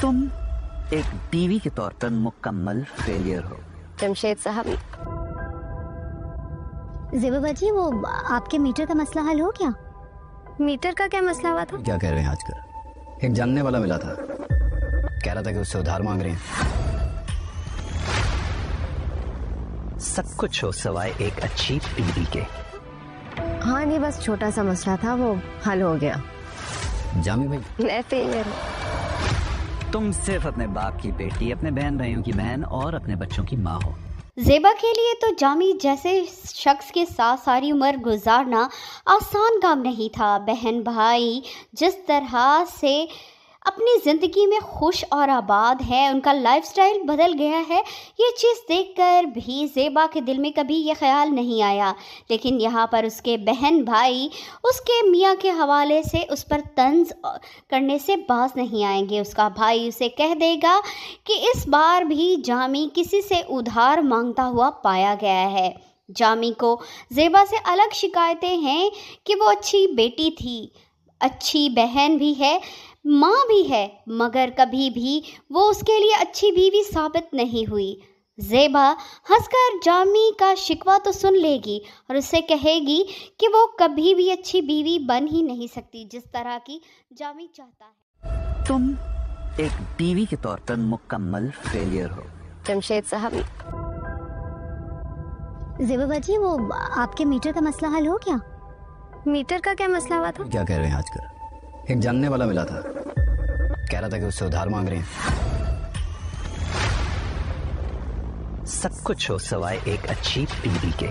तुम एक बीवी के तौर पर मुकम्मल फेलियर हो। जमशेद साहब, ज़ेबा बाजी, वो आपके मीटर का मसला हल हो गया? मीटर का क्या मसला हुआ था? क्या कह रहे हैं आजकल? एक जानने वाला मिला था, कह रहा था कि उससे उधार मांग रहे हैं। सब कुछ हो सवाए एक अच्छी बीवी के। हाँ नहीं, बस छोटा सा मसला था, वो हल हो गया। जामी भाई, मैं फेलियर हूँ। तुम सिर्फ अपने बाप की बेटी, अपने बहन भाइयों की बहन और अपने बच्चों की माँ हो। ज़ेबा के लिए तो जामी जैसे शख्स के साथ सारी उम्र गुजारना आसान काम नहीं था। बहन भाई जिस तरह से अपनी ज़िंदगी में खुश और आबाद है, उनका लाइफस्टाइल बदल गया है, ये चीज़ देखकर भी ज़ेबा के दिल में कभी ये ख्याल नहीं आया। लेकिन यहाँ पर उसके बहन भाई उसके मियाँ के हवाले से उस पर तंज करने से बाज नहीं आएंगे। उसका भाई उसे कह देगा कि इस बार भी जामी किसी से उधार मांगता हुआ पाया गया है। जामी को ज़ेबा से अलग शिकायतें हैं कि वो अच्छी बेटी थी, अच्छी बहन भी है, माँ भी है, मगर कभी भी वो उसके लिए अच्छी बीवी साबित नहीं हुई। ज़ेबा हंसकर जामी का शिकवा तो सुन लेगी और उससे कहेगी कि वो कभी भी अच्छी बीवी बन ही नहीं सकती जिस तरह की जामी चाहता है। तुम एक बीवी के तौर पर मुकम्मल फेलियर हो। जमशेद साहब, ज़ेबा बाजी, वो आपके मीटर का मसला हल हो गया? मीटर का क्या मसला हुआ था? क्या कह रहे हैं आजकल? एक जानने वाला मिला था, कह रहा था कि उससे उधार मांग रहे हैं। सब कुछ हो सवाए एक अच्छी बीवी के।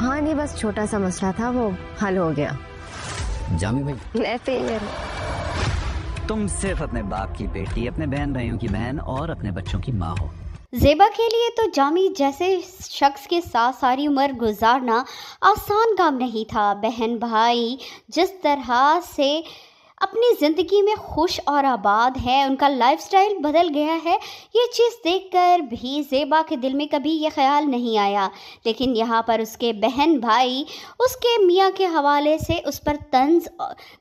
हाँ नहीं, बस छोटा सा मसला था, वो हल हो गया। जामी भाई, मैं फेलियर हूँ। तुम सिर्फ अपने बाप की बेटी, अपने बहन भाइयों की बहन और अपने बच्चों की माँ हो। ज़ेबा के लिए तो जामी जैसे शख्स के साथ सारी उम्र गुजारना आसान काम नहीं था। बहन भाई जिस तरह से अपनी ज़िंदगी में खुश और आबाद है, उनका लाइफस्टाइल बदल गया है, ये चीज़ देखकर भी ज़ेबा के दिल में कभी ये ख्याल नहीं आया। लेकिन यहाँ पर उसके बहन भाई उसके मियाँ के हवाले से उस पर तंज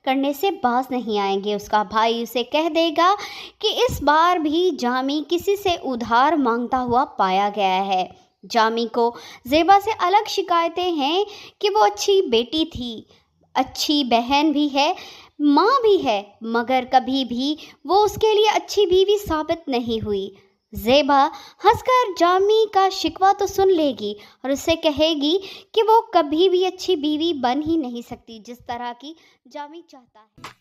करने से बाज नहीं आएंगे। उसका भाई उसे कह देगा कि इस बार भी जामी किसी से उधार मांगता हुआ पाया गया है। जामी को ज़ेबा से अलग शिकायतें हैं कि वो अच्छी बेटी थी, अच्छी बहन भी है, माँ भी है, मगर कभी भी वो उसके लिए अच्छी बीवी साबित नहीं हुई। ज़ेबा हंसकर जामी का शिकवा तो सुन लेगी और उससे कहेगी कि वो कभी भी अच्छी बीवी बन ही नहीं सकती जिस तरह की जामी चाहता है।